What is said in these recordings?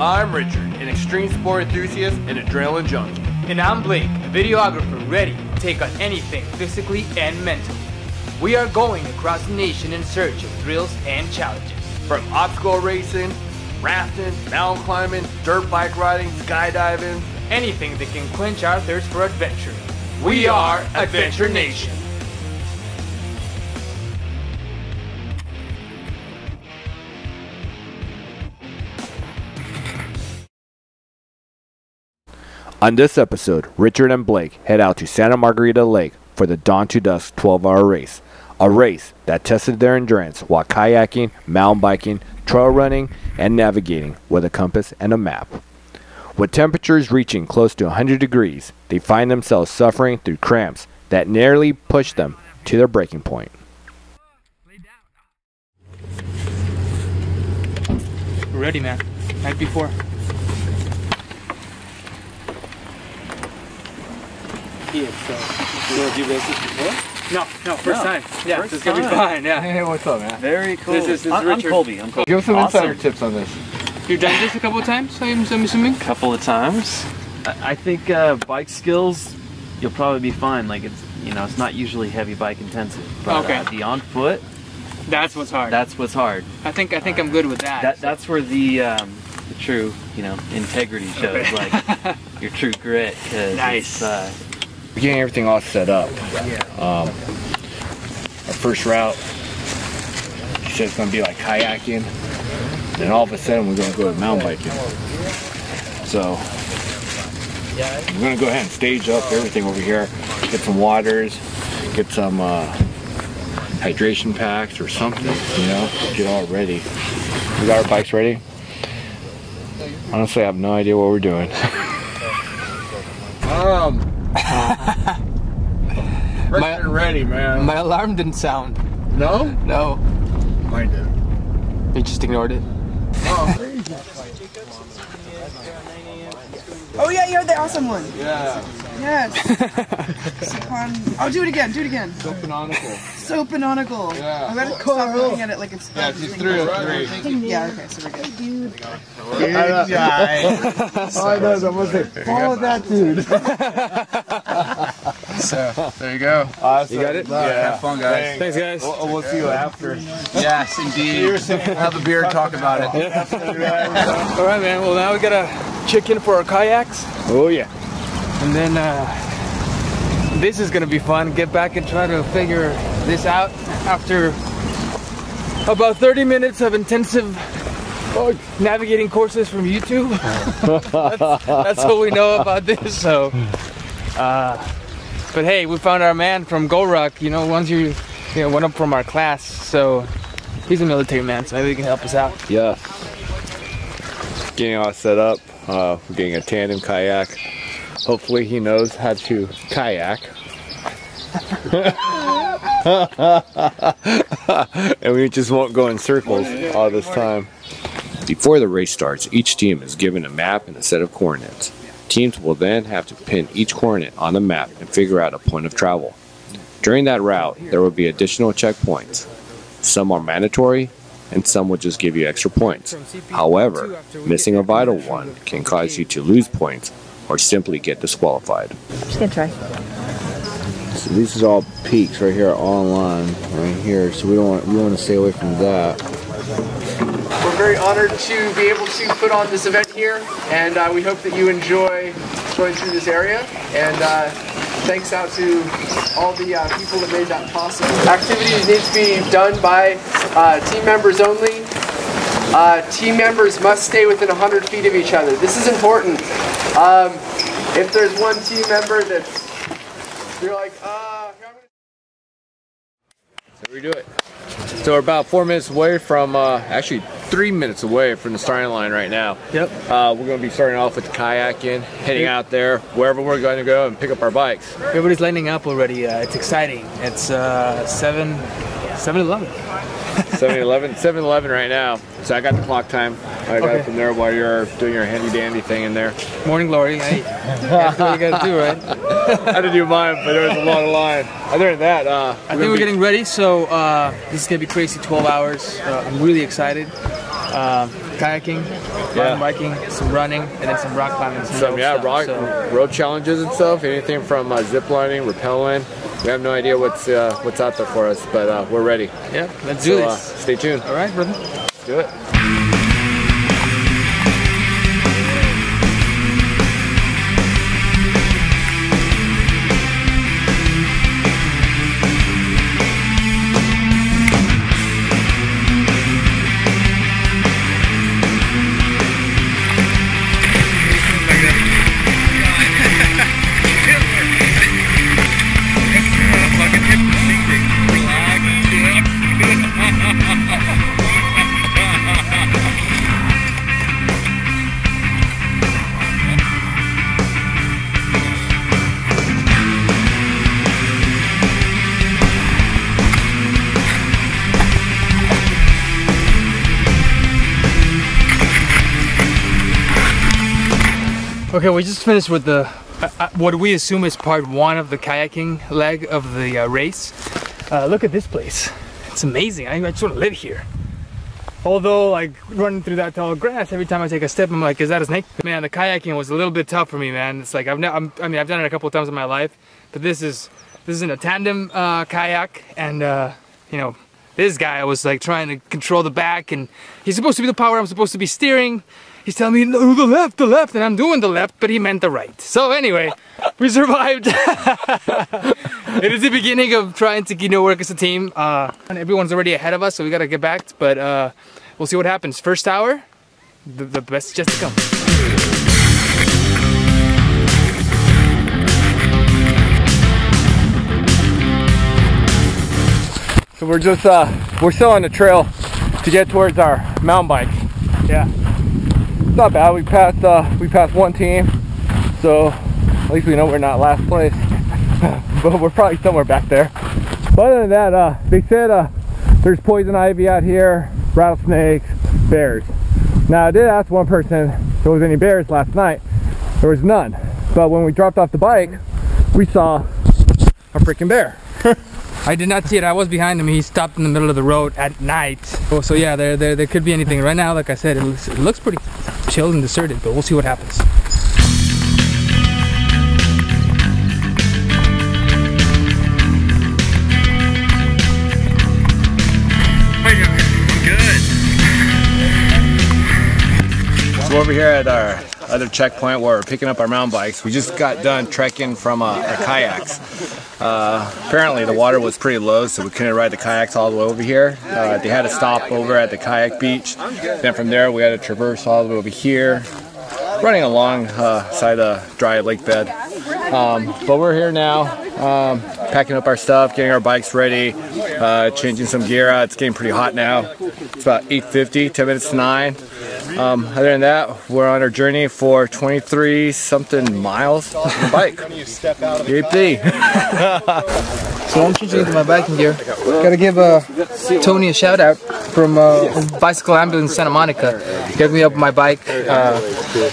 I'm Richard, an extreme sport enthusiast and adrenaline junkie. And I'm Blake, a videographer ready to take on anything physically and mentally. We are going across the nation in search of thrills and challenges. From obstacle racing, rafting, mountain climbing, dirt bike riding, skydiving, anything that can quench our thirst for adventure. We are Adventure Nation. On this episode, Richard and Blake head out to Santa Margarita Lake for the Dawn to Dusk 12-hour race. A race that tested their endurance while kayaking, mountain biking, trail running, and navigating with a compass and a map. With temperatures reaching close to 100 degrees, they find themselves suffering through cramps that nearly push them to their breaking point. We're ready, man. Night before. Yeah, so. Have you raced this before? No, first time. Yeah, first it's gonna be time. fine, yeah. Hey, what's up, man? Very cool. This is I'm Richard. Colby. Give us some Awesome. insider tips on this. You've done this a couple of times, I'm assuming? Couple of times. I think bike skills, you'll probably be fine. Like it's not usually heavy bike intensive. But Okay. the on foot, That's what's hard. that's what's hard. I think I'm good with that. That's where the true integrity shows, like your true grit. 'Cause Nice. We're getting everything all set up. Our first route, she said it's gonna be like kayaking. Then all of a sudden we're gonna go to mountain biking. So we're gonna go ahead and stage up everything over here. Get some waters, get some hydration packs or something, get all ready. We got our bikes ready. Honestly, I have no idea what we're doing. Ready, man. My alarm didn't sound. No? No. Mine did. You just ignored it. Oh yeah, you're the awesome one. Yeah. Yes. Oh, do it again. So canonical. So canonical. Yeah. I gotta stop looking at it like it's. Yeah, she's 303. Yeah. Okay, so we're good. Good guy. Oh, I know. Someone say, follow that dude. So, there you go. Awesome. You got it? Yeah. Have fun, guys. Thanks, guys. We'll see you after. Yes, indeed. Have a beer and talk about it. All right, man. Well, now we gotta check in for our kayaks, Oh, yeah. and then this is gonna be fun. Get back and try to figure this out after about 30 minutes of intensive navigating courses from YouTube. that's what we know about this. So, but hey, we found our man from Golrock. Once you went up from our class, so he's a military man, so maybe he can help us out. Yeah. Getting all set up. We're getting a tandem kayak. Hopefully he knows how to kayak. And we just won't go in circles all this time. Before the race starts, each team is given a map and a set of coordinates. Teams will then have to pin each coordinate on the map and figure out a point of travel. During that route, there will be additional checkpoints. Some are mandatory, and some will just give you extra points. However, missing a vital one can cause you to lose points or simply get disqualified. Just gonna try. So these are all peaks right here, all in line right here. So we want to stay away from that. We're very honored to be able to put on this event here, and we hope that you enjoy going through this area. And thanks out to all the people that made that possible. Activities need to be done by team members only. Team members must stay within 100 feet of each other. This is important. If there's one team member that's, you're like, So we do it. So we're about 4 minutes away from, actually 3 minutes away from the starting line right now. Yep. We're going to be starting off with the kayaking, heading out there, wherever we're going to go and pick up our bikes. Everybody's lining up already. It's exciting. It's 7-11. 7-11 right now. So I got the clock time. I got it from there while you're doing your handy dandy thing in there. Morning glory. Hey, that's what you gotta do, right? I had to do mine, but there was a long line. Other than that, I think we're getting ready. So this is gonna be crazy. 12 hours. I'm really excited. kayaking, mountain biking, some running, and then some rock climbing. Some road challenges and stuff. Anything from zip lining, rappelling. We have no idea what's out there for us, but we're ready. Yeah, let's do this. Stay tuned. All right, brother. Let's do it. Okay, we just finished with the what we assume is part one of the kayaking leg of the race. Look at this place. It's amazing. I just want to live here. Although, like, running through that tall grass, every time I take a step, I'm like, is that a snake? Man, the kayaking was a little bit tough for me, man. It's like, I've done it a couple of times in my life, but this is in a tandem kayak, and you know, this guy was like trying to control the back, and he's supposed to be the power, I'm supposed to be steering. He's telling me, no, the left, and I'm doing the left, but he meant the right. So anyway, we survived. It is the beginning of trying to, you know, work as a team. And everyone's already ahead of us, so we gotta get back, but we'll see what happens. First hour, the best is just to come. So we're still on the trail to get towards our mountain bike. Yeah. It's not bad. We passed one team, so at least we know we're not last place. But we're probably somewhere back there. But other than that, they said there's poison ivy out here, rattlesnakes, bears. Now I did ask one person if there was any bears last night. There was none. But when we dropped off the bike, we saw a freaking bear. I did not see it. I was behind him. He stopped in the middle of the road at night. So yeah, there could be anything. Right now, like I said, it looks pretty chill and deserted, but we'll see what happens. So over here at our other checkpoint where we're picking up our mountain bikes, we just got done trekking from our kayaks. Apparently the water was pretty low, so we couldn't ride the kayaks all the way over here. They had to stop over at the kayak beach. Then from there we had to traverse all the way over here, running along side of dry lake bed. But we're here now, packing up our stuff, getting our bikes ready, changing some gear out. It's getting pretty hot now. It's about 8:50, 10 minutes to 9. Other than that, we're on our journey for 23 something miles on the bike. Yippee! So I'm changing into my biking gear. Gotta give Tony a shout out from Bicycle Ambulance Santa Monica. He got me up with my bike,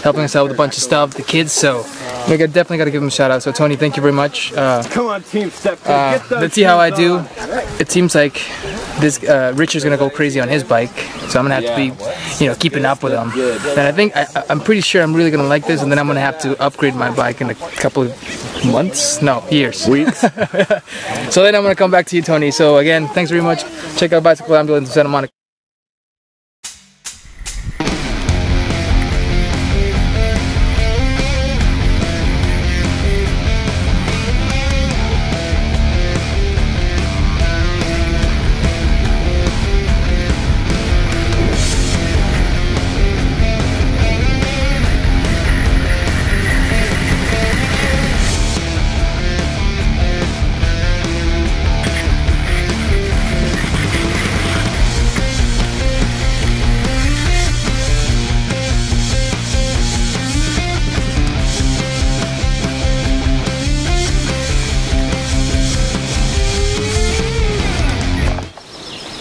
helping us out with a bunch of stuff, the kids, so we definitely gotta give him a shout out. So Tony, thank you very much. Come on, team, let's see how I do. It seems like this Richard's gonna go crazy on his bike, so I'm gonna have to be, you know, keeping up with him. And I think I'm pretty sure I'm really gonna like this, and then I'm gonna have to upgrade my bike in a couple of months, no, years, weeks. So then I'm gonna come back to you, Tony. So again, thanks very much. Check out Bicycle Ambulance in Santa Monica.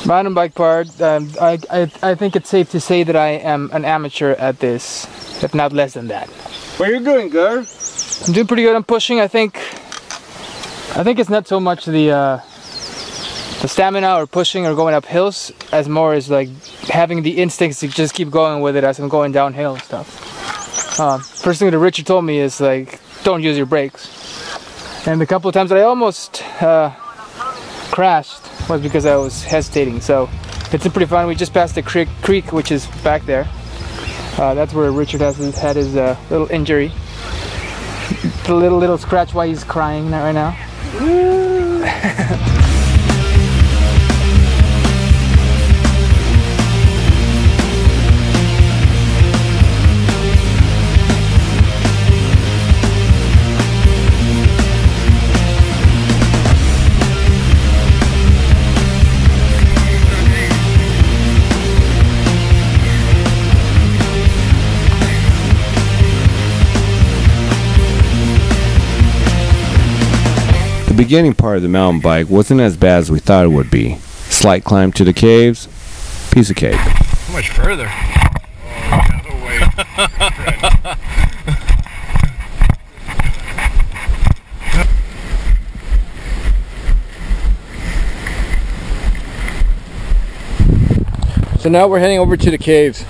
Mountain bike part, I think it's safe to say that I am an amateur at this, if not less than that. What are you doing, girl? I'm doing pretty good. I'm pushing. I think it's not so much the stamina or pushing or going up hills as more as like having the instincts to just keep going with it as I'm going downhill and stuff. First thing that Richard told me is like, don't use your brakes. And the couple of times that I almost crashed was because I was hesitating. So it's pretty fun. We just passed the creek, which is back there. That's where Richard had his little injury. The little scratch while he's crying right now. The beginning part of the mountain bike wasn't as bad as we thought it would be. Slight climb to the caves, piece of cake. How much further? Oh, no way. So now we're heading over to the caves.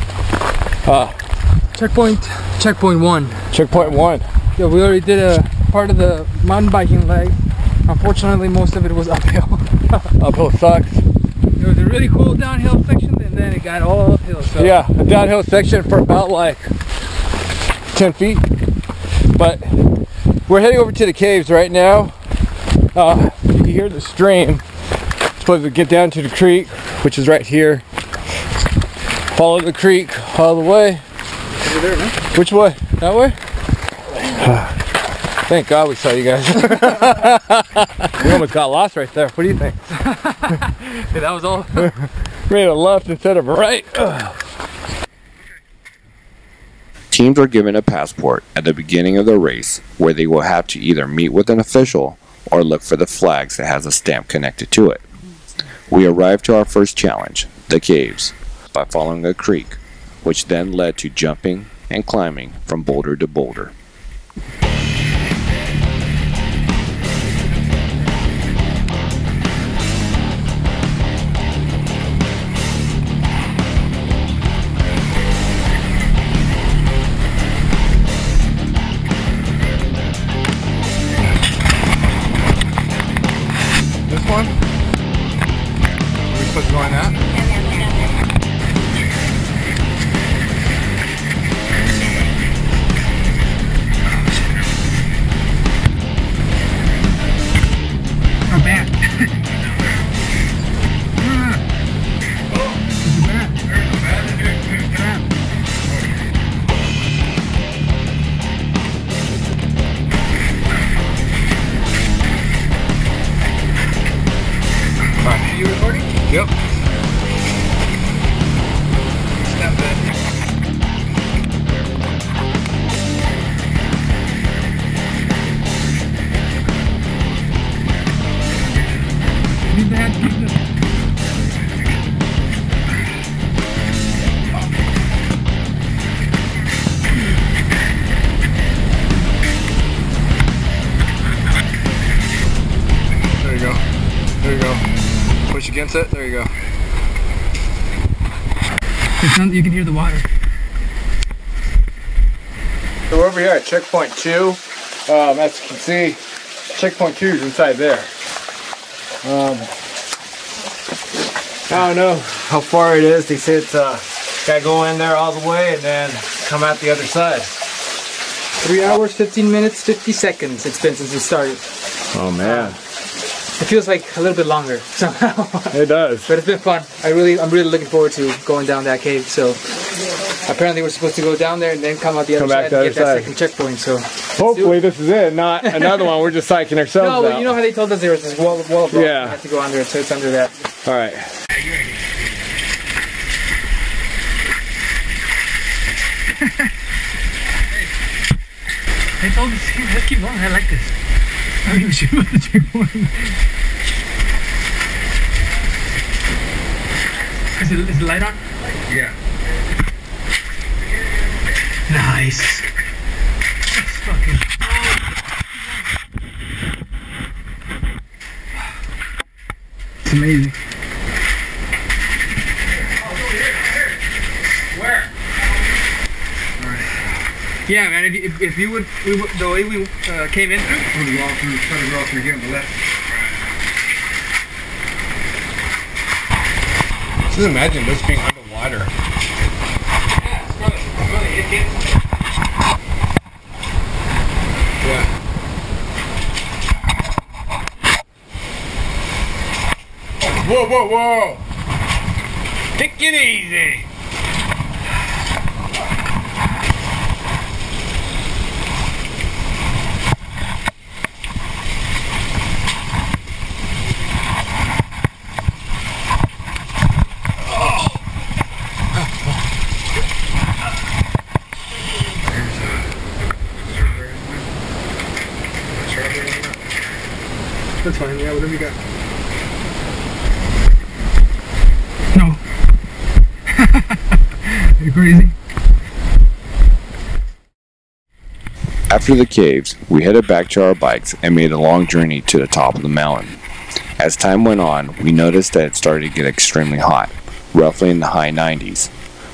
Checkpoint 1. Checkpoint 1. Yeah, we already did a part of the mountain biking leg. Unfortunately, most of it was uphill. Uphill sucks. There was a really cool downhill section, and then it got all uphill. So. Yeah, a downhill section for about like 10 feet. But we're heading over to the caves right now. You can hear the stream. Supposed to get down to the creek, which is right here. Follow the creek all the way. Over there, man. Which way? That way? Thank God we saw you guys. We almost got lost right there. What do you think? Yeah, that was all. Made a left instead of a right. Teams are given a passport at the beginning of the race where they will have to either meet with an official or look for the flags that has a stamp connected to it. We arrived to our first challenge, the caves, by following a creek, which then led to jumping and climbing from boulder to boulder. This one? Are we supposed to go on that? You recording? Yep. Snap that. Need that. There you go. There you go. Push against it. There you go. You can hear the water. So we're over here at checkpoint 2. As you can see, checkpoint 2 is inside there. I don't know how far it is. They say it's gotta go in there all the way and then come out the other side. 3 hours, 15 minutes, 50 seconds it's been since we started. Oh man. It feels like a little bit longer somehow. It does. But it's been fun. I'm really looking forward to going down that cave. So apparently we're supposed to go down there and then come out the other side and get that second checkpoint. So hopefully this is it, not another one. We're just psyching ourselves out. No, you know how they told us there was this wall of rock. Yeah. We have to go under it, so it's under that. All right. They told us, let's keep going. I like this. I don't give a shit about the checkpoint. Is the light on? Yeah. Nice. That's fucking. It's amazing. Yeah, man. If you would, the way we came in through, try to go through here on the left. Just imagine this being underwater. Yeah, it's probably it. Yeah. Whoa, whoa, whoa! Take it easy! That's fine, yeah, whatever you got. No. Are you crazy? After the caves, we headed back to our bikes and made a long journey to the top of the mountain. As time went on, we noticed that it started to get extremely hot, roughly in the high 90s.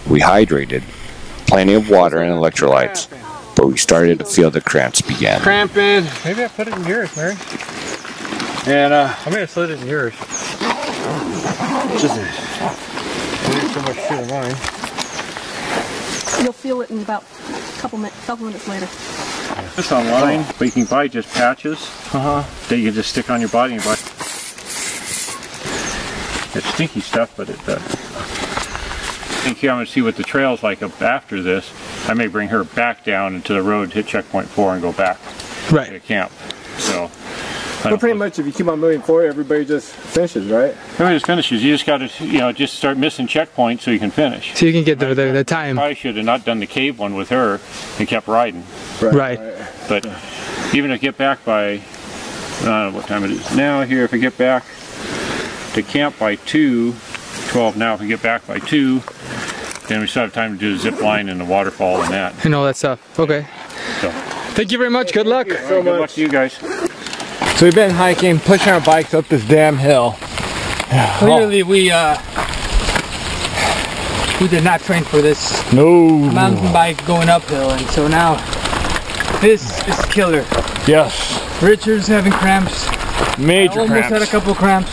We hydrated, plenty of water and electrolytes, but we started to feel the cramps begin. Cramping. Maybe I put it in yours, Mary. And I'm gonna slid it in yours. Just so much shit in mine. You'll feel it in about a couple minutes later. It's online, but you can buy just patches that you can just stick on your body and buy. It's stinky stuff, but it does. I think here I'm going to see what the trail's like up after this. I may bring her back down into the road, hit checkpoint 4 and go back to camp. So. But pretty much if you keep on moving forward, everybody just finishes, right? Everybody just finishes. You just got to, just start missing checkpoints so you can finish. So you can get the time. I should have not done the cave one with her and kept riding. Right. But even if I get back by, I don't know what time it is now here, if I get back to camp by 12 now, if we get back by 2, then we still have time to do the zip line and the waterfall and that. And all that stuff. Okay. So. Thank you very much. Good luck. Good luck to you guys. So we've been hiking, pushing our bikes up this damn hill. Clearly we did not train for this mountain bike going uphill, and so now this is killer. Yes. Richard's having cramps. Major I almost had a couple cramps.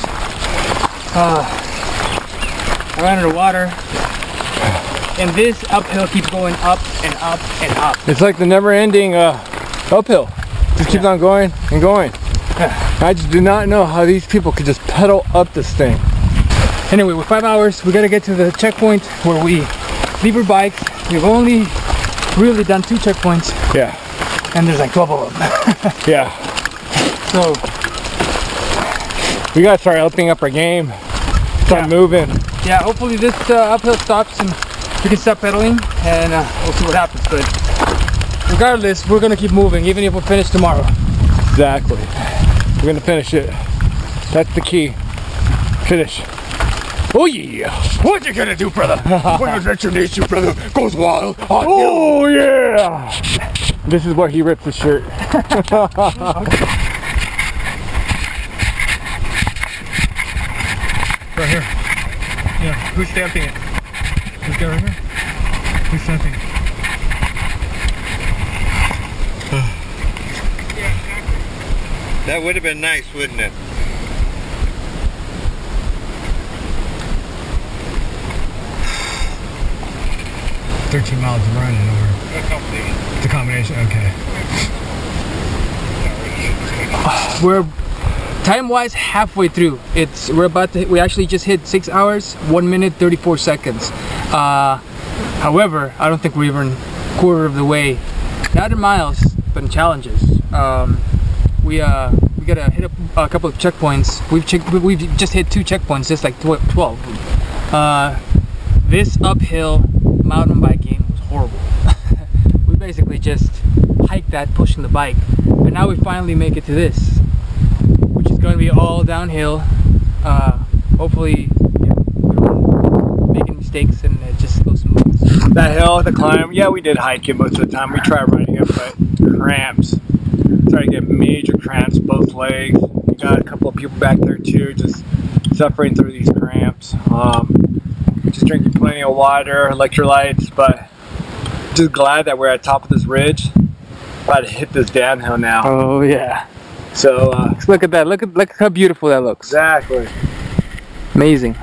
I ran out of water. And this uphill keeps going up and up and up. It's like the never-ending uphill. Just keeps on going and going. I just do not know how these people could just pedal up this thing. Anyway, with 5 hours, we gotta get to the checkpoint where we leave our bikes. We've only really done 2 checkpoints. Yeah. And there's like 12 of them. Yeah. So we gotta start upping up our game. Start moving. Yeah, hopefully this uphill stops and we can stop pedaling, and we'll see what happens. But regardless, we're gonna keep moving, even if we're finished tomorrow. Exactly. We're gonna finish it. That's the key. Finish. Oh yeah! What you gonna do, brother? When Adventure Nation, brother, goes wild. Oh yeah! This is where he rips the shirt. Right here. Yeah. Who's stamping it? This guy right here? Who's stamping it? That would have been nice, wouldn't it? $13 miles of running over. The combination, okay. We're time-wise halfway through. We actually just hit 6 hours, 1 minute, 34 seconds. However, I don't think we're even quarter of the way. Not in miles, but in challenges. We gotta hit a couple of checkpoints. We've just hit 2 checkpoints, just like 12. This uphill mountain biking was horrible. We basically just hiked that, pushing the bike, but now we finally make it to this, which is going to be all downhill. Hopefully, we won't make any mistakes and it just goes smooth. That hill, the climb, yeah, we did hike it most of the time. We tried riding it, but cramps. Started to get major cramps, both legs. We got a couple of people back there too, just suffering through these cramps. Just drinking plenty of water, electrolytes, but just glad that we're at top of this ridge. About to hit this downhill now. Oh yeah. So look at that. Look how beautiful that looks. exactly. Amazing.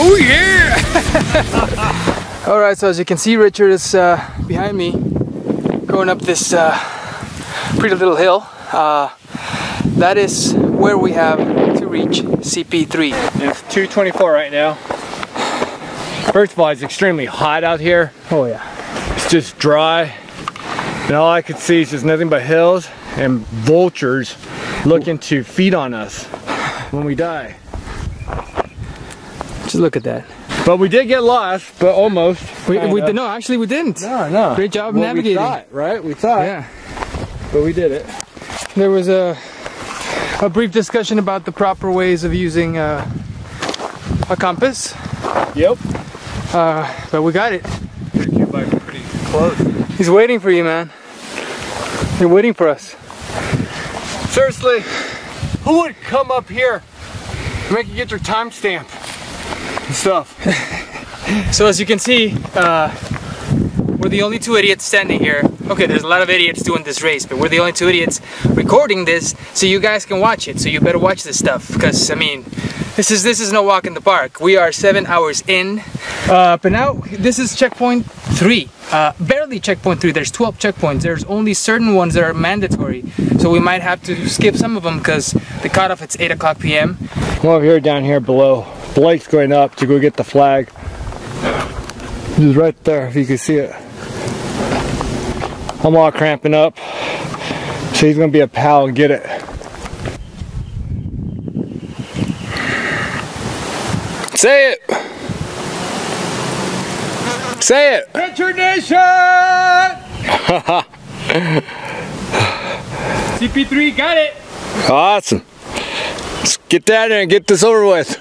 Oh yeah! Alright, so as you can see, Richard is behind me going up this pretty little hill. That is where we have to reach CP3. It's 2:24 right now. First of all, it's extremely hot out here. Oh yeah. It's just dry. And all I could see is just nothing but hills and vultures looking to feed on us when we die. Just look at that. But we did get lost, but almost. No, actually we didn't. No. Great job Well, navigating. We thought, right? We thought. Yeah. But we did it. There was a brief discussion about the proper ways of using a compass. Yep. But we got it. Pretty close. He's waiting for you, man. You're waiting for us. Seriously, who would come up here and make you get your timestamp and stuff? So as you can see, we're the only two idiots standing here. Okay, there's a lot of idiots doing this race, but we're the only two idiots recording this, so you guys can watch it. So you better watch this stuff, because I mean, this is no walk in the park. We are 7 hours in, but now this is checkpoint 3. Barely checkpoint 3. There's 12 checkpoints. There's only certain ones that are mandatory, so we might have to skip some of them because the cutoff it's 8 o'clock p.m. I'm over here, down here below. Blake's going up to go get the flag. Just right there, if you can see it. I'm all cramping up, so he's gonna be a pal and get it. Say it! Say it! Venture Nation! CP3 got it! Awesome. Let's get down there and get this over with.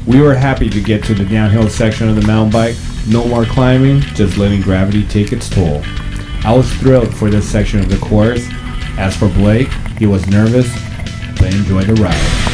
We were happy to get to the downhill section of the mountain bike. No more climbing, just letting gravity take its toll. I was thrilled for this section of the course. As for Blake, he was nervous, but enjoyed the ride.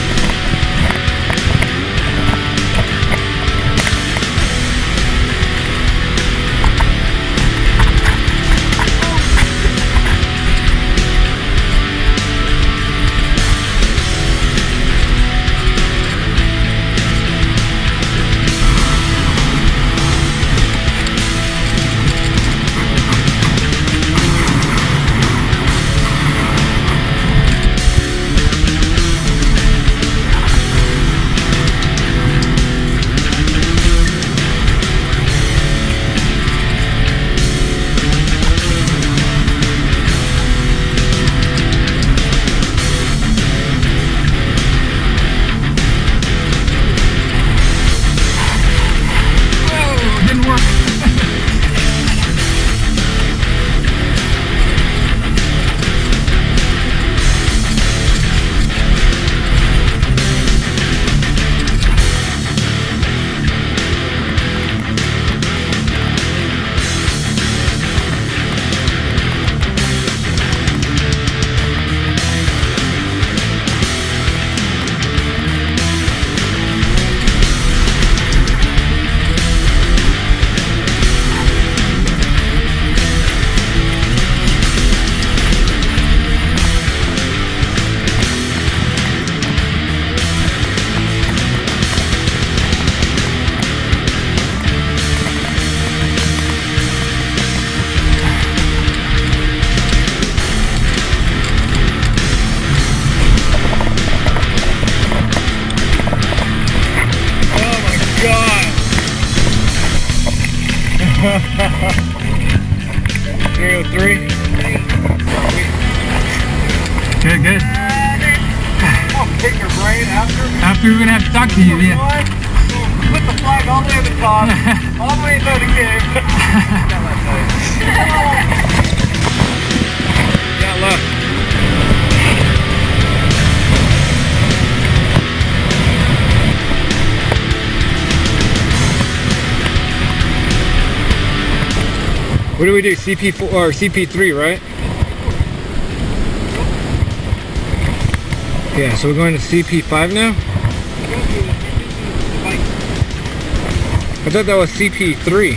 303. Good, good. I'll pick your brain after. After we're gonna have to talk to you, yeah. Put the flag all the way at the top, all the way inside the cave. Yeah, look. What do we do? CP4 or CP3, right? Yeah, so we're going to CP5 now? I thought that was CP3.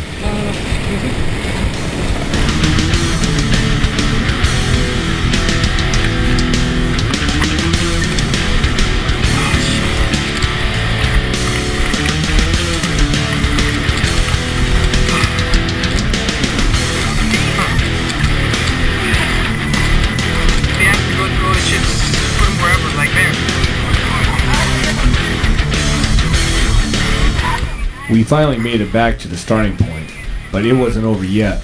We finally made it back to the starting point, but it wasn't over yet.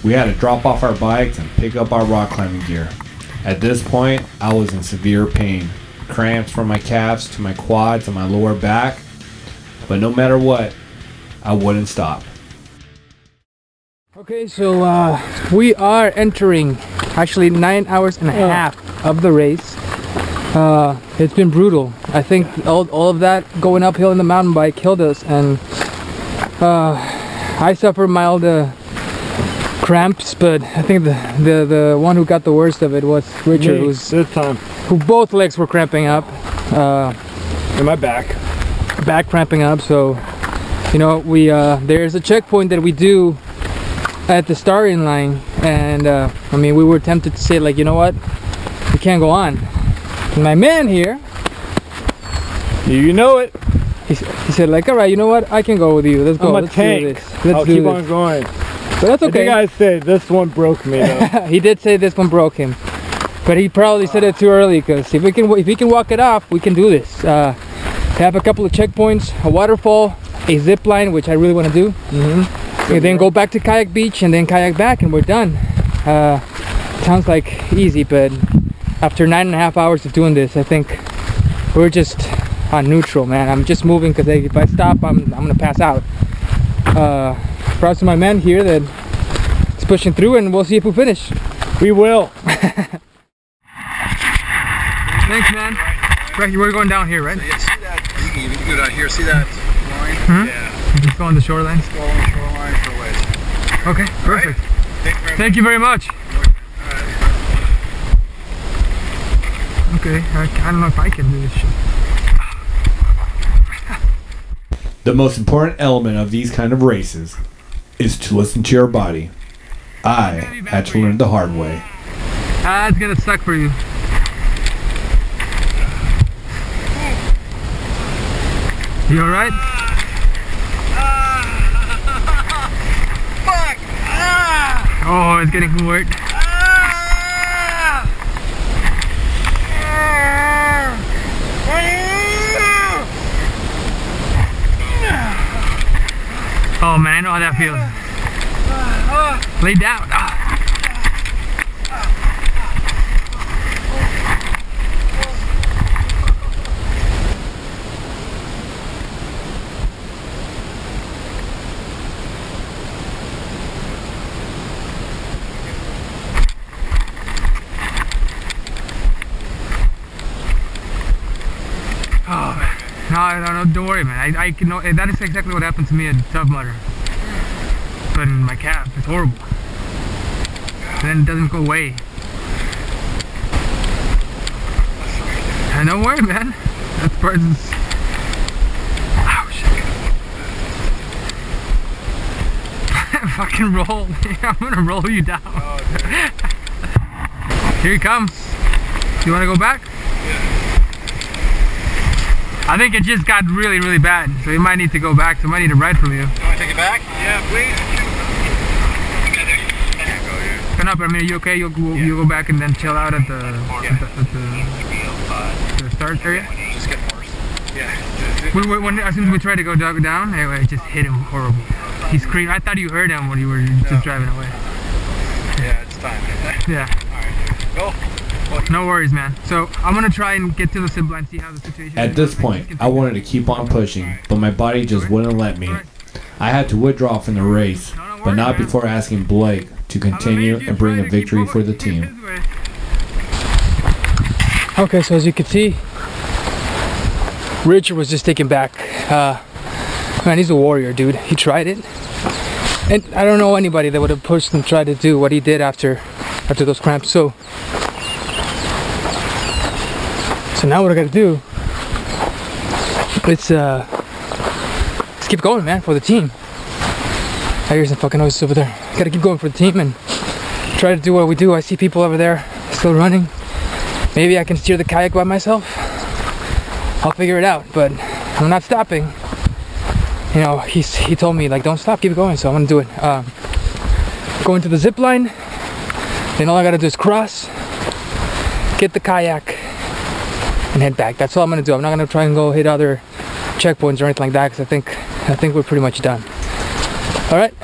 We had to drop off our bikes and pick up our rock climbing gear. At this point, I was in severe pain. Cramps from my calves to my quads and my lower back. But no matter what, I wouldn't stop. Okay, so we are entering actually 9 hours and a half of the race. It's been brutal. I think all of that going uphill in the mountain bike killed us, and I suffered mild cramps, but I think the one who got the worst of it was Richard, who both legs were cramping up, And my back cramping up. So you know, we there's a checkpoint that we do at the starting line, and I mean, we were tempted to say, like, you know what, we can't go on. And my man here, you know it. he said, like, all right, you know what, I can go with you. Let's go. I'm a Let's tank. do this. Let's I'll do keep this. on going. But that's okay. I think I said this one broke me though. He did say this one broke him, but he probably said it too early, because if he can walk it off, we can do this. We have a couple of checkpoints, a waterfall, a zip line, which I really want to do. And then go back to Kayak Beach and then kayak back, and we're done. Sounds like easy, but after 9.5 hours of doing this, I think we're just on neutral, man. I'm just moving because if I stop, I'm gonna pass out. Proud to my man here that is pushing through, and we'll see if we finish. We will. Thanks, man. Right, we're going down here, right? So yeah, see that? You can go down here. See that line? Yeah. Just go on the shoreline. Go on the shoreline for a ways. Okay, perfect. Right. Thank you very much. Okay, I don't know if I can do this shit. The most important element of these kind of races is to listen to your body. I had to learn the hard way. It's gonna suck for you. You alright? Fuck! Oh, it's getting hurt. Oh man, I know how that feels. Lay down. No, don't worry, man. I can know that is exactly what happened to me at Tough Mudder. But in my calf, it's horrible. And then it doesn't go away. And don't worry, man. That's part of this. Ouch. Fucking roll. I'm gonna roll you down. Here he comes. You wanna go back? I think it just got really, really bad, so you might need to go back. So I might need a ride from you. You want to take it back? Yeah, please. No, but I mean, are you okay? You'll go back and then chill out at the start area? Just getting worse. Yeah. As soon as we try to go down, anyway, it just hit him horrible. He's screaming. I thought you heard him when you were just driving away. Yeah, it's time. Yeah. Alright, go. No worries, man. So I'm gonna try and get to the zip line, see how the situation is. At this point, I wanted to keep on pushing, but my body just wouldn't let me. I had to withdraw from the race, but not before asking Blake to continue and bring a victory for the team. Okay, so as you can see, Richard was just taken back. Man, he's a warrior, dude. He tried it. And I don't know anybody that would have pushed and tried to do what he did after those cramps. So now what I gotta do, let's keep going, man, for the team. I hear some fucking noises over there. Gotta keep going for the team and try to do what we do. I see people over there still running. Maybe I can steer the kayak by myself. I'll figure it out, but I'm not stopping. You know, he told me, like, don't stop, keep going, so I'm gonna do it. Going to the zip line, then all I gotta do is cross, get the kayak, and head back. That's all I'm gonna do. I'm not gonna try and go hit other checkpoints or anything like that, because I think we're pretty much done. All right.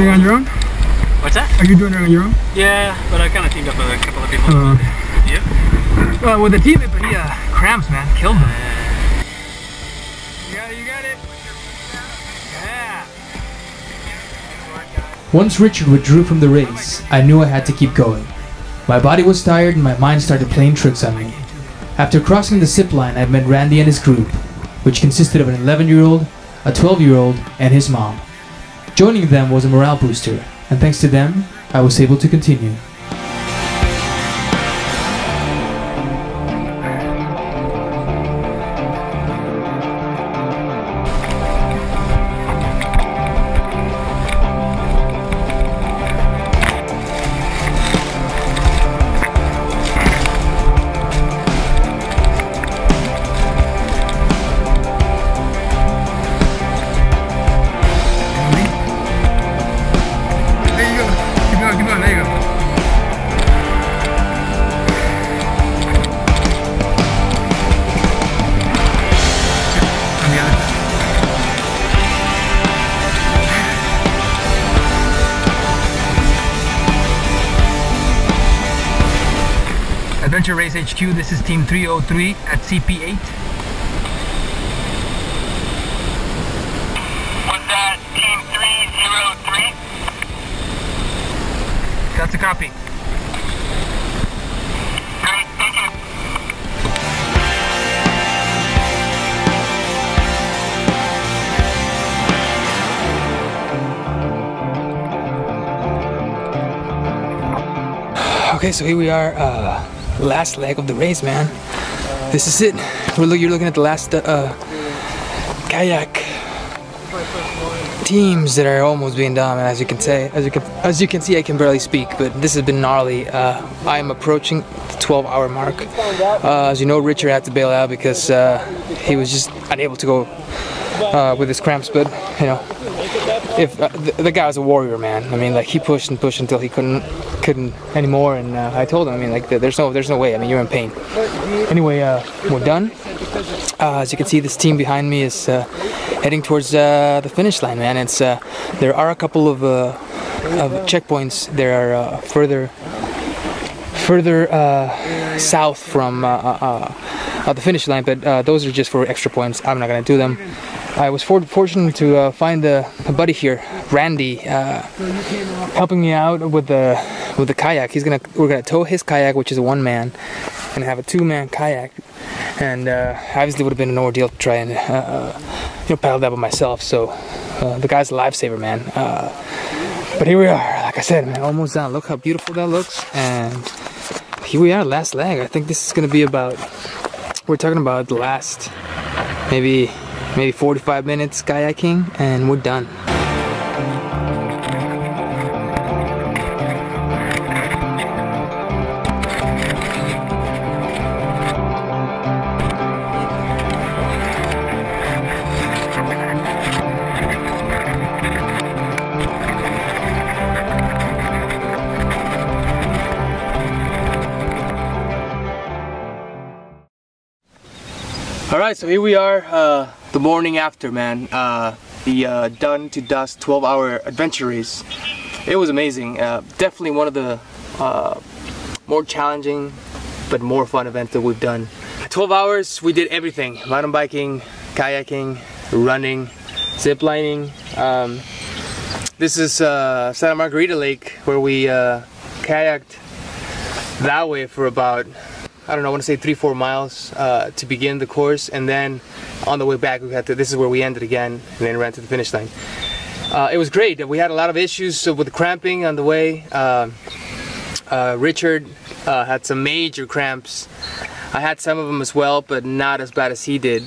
Doing it on your own? What's that? Are you doing it on your own? Yeah, but I kind of teamed up with a couple of people. You? With a teammate, but he cramps, man. Killed him. You got it. Yeah. Once Richard withdrew from the race, I knew I had to keep going. My body was tired and my mind started playing tricks on me. After crossing the zip line, I met Randy and his group, which consisted of an 11-year-old, a 12-year-old, and his mom. Joining them was a morale booster, and thanks to them, I was able to continue. Adventure Race HQ, this is Team 303 at CP8. What's that? Team 303? That's a copy. Great, thank you. Okay, so here we are, last leg of the race, man. This is it. You're looking at the last kayak teams that are almost being done, and as you can see, I can barely speak, but this has been gnarly. I am approaching the 12-hour mark. As you know, Richard had to bail out because he was just unable to go with his cramps, but you know, if the guy was a warrior, man. I mean, like he pushed and pushed until he couldn't anymore, and I told him, I mean, like there's no way. I mean, you're in pain. Anyway, we're done. As you can see, this team behind me is heading towards the finish line, man. It's there are a couple of checkpoints. There are further south from the finish line, but those are just for extra points. I'm not gonna do them. I was fortunate to find a buddy here, Randy, helping me out with the kayak. We're gonna tow his kayak, which is a one-man, and have a two-man kayak. And obviously, it would have been an ordeal to try and paddle that by myself. So the guy's a lifesaver, man. But here we are. Like I said, man, almost done. Look how beautiful that looks. And here we are, last leg. I think this is gonna be about. We're talking about the last maybe 45 minutes kayaking, and we're done. Alright, so here we are, the morning after, man. The Done to Dusk 12-hour adventure race. It was amazing. Definitely one of the more challenging but more fun events that we've done. 12 hours, we did everything. Mountain biking, kayaking, running, zip lining. This is Santa Margarita Lake, where we kayaked that way for about, I don't know, I want to say 3-4 miles to begin the course, and then on the way back we had to, this is where we ended again, and then ran to the finish line. It was great. We had a lot of issues with cramping on the way. Richard had some major cramps. I had some of them as well, but not as bad as he did.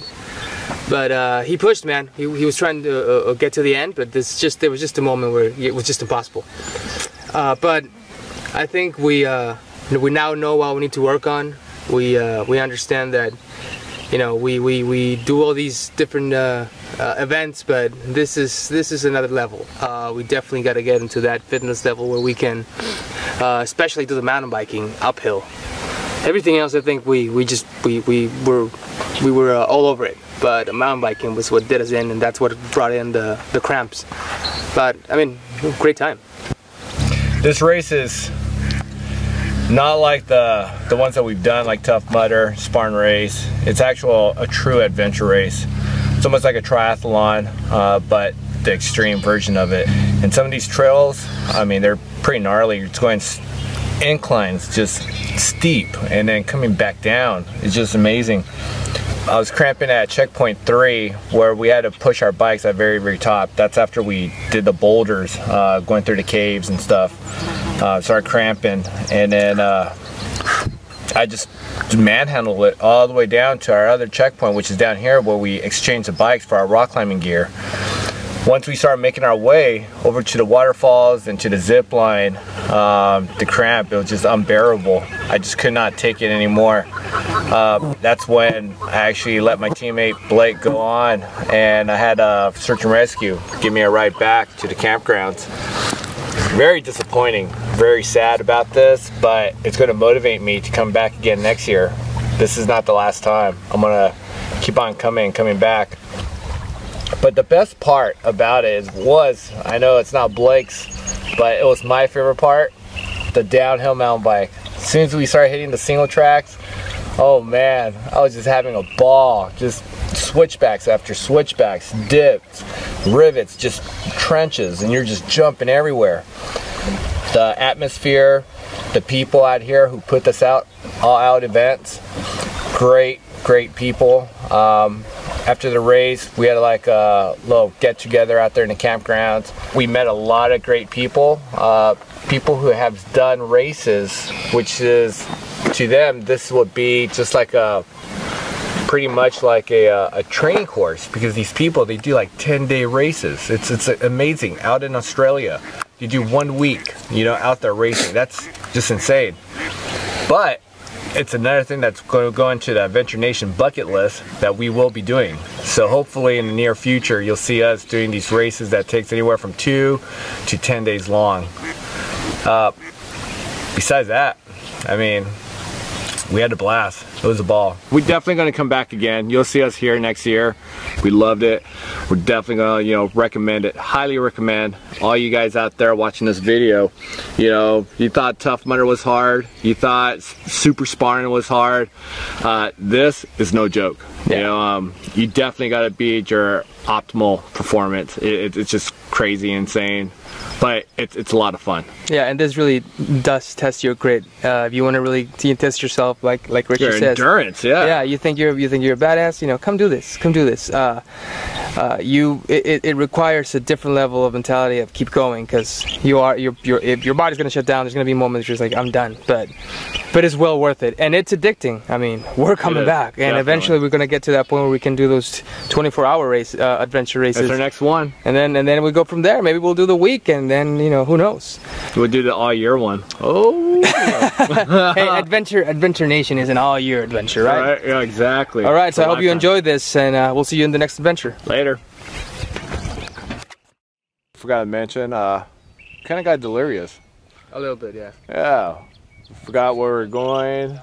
But he pushed, man. He was trying to get to the end, but there was just a moment where it was just impossible. But I think we now know what we need to work on. We understand that, you know, we do all these different events, but this is another level. We definitely got to get into that fitness level where we can, especially do the mountain biking uphill. Everything else, I think we were all over it, but mountain biking was what did us in, and that's what brought in the cramps. But I mean, great time. This race is not like the ones that we've done, like Tough Mudder, Spartan Race. It's a true adventure race. It's almost like a triathlon, but the extreme version of it. And some of these trails, I mean, they're pretty gnarly. You're going inclines, just steep, and then coming back down is just amazing. I was cramping at checkpoint 3, where we had to push our bikes at very top. That's after we did the boulders, going through the caves and stuff. Started cramping, and then I just manhandled it all the way down to our other checkpoint, which is down here, where we exchanged the bikes for our rock climbing gear. Once we started making our way over to the waterfalls and to the zip line, the cramp, it was just unbearable. I just could not take it anymore. That's when I actually let my teammate Blake go on, and I had search and rescue give me a ride back to the campgrounds. Very disappointing, very sad about this, but it's going to motivate me to come back again next year. This is not the last time. I'm going to keep on coming back. But the best part about it was, I know it's not Blake's, but it was my favorite part, the downhill mountain bike. As soon as we started hitting the single tracks, oh man, I was just having a ball. Just switchbacks after switchbacks, dips, rivets, just trenches, and you're just jumping everywhere. The atmosphere, the people out here who put this out, all out events, great people. After the race, we had like a little get together out there in the campgrounds. We met a lot of great people, people who have done races, which is, to them, this would be just like pretty much like a training course, because these people, they do like 10-day races. It's amazing. Out in Australia, you do 1 week, you know, out there racing. That's just insane. But it's another thing that's going to go into the Adventure Nation bucket list that we will be doing. So hopefully in the near future you'll see us doing these races that takes anywhere from 2 to 10 days long. Besides that, I mean, we had a blast. It was a ball. We're definitely going to come back again. You'll see us here next year. We loved it. We're definitely going to, recommend it. Highly recommend. All you guys out there watching this video, you thought Tough Mudder was hard. You thought Super Spartan was hard. This is no joke. Yeah. You definitely got to be at your optimal performance. It's just crazy, insane. But it's a lot of fun. Yeah, and this really does test your grit. If you want to really test yourself, like Richard your says, endurance. Yeah. Yeah, you think you're a badass. Come do this. Come do this. It requires a different level of mentality of keep going, because if your body's gonna shut down, there's gonna be moments you're just like, I'm done. But it's well worth it, and it's addicting. I mean, we're coming back, and definitely. Eventually we're gonna get to that point where we can do those 24-hour adventure races. That's our next one. And then we go from there. Maybe we'll do the week, and then who knows? We'll do the all-year one. Oh. Hey, Adventure Nation is an all-year adventure, right? Yeah, exactly. All right, so I hope you enjoyed this, and we'll see you in the next adventure. Later. Forgot to mention, kind of got delirious. A little bit, yeah. Yeah. Forgot where we're going.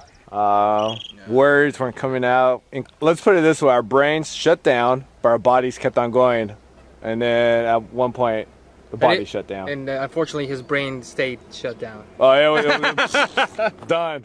Words weren't coming out. Let's put it this way: our brains shut down, but our bodies kept on going. And then at one point, the body shut down. And unfortunately, his brain stayed shut down. Oh, yeah, done.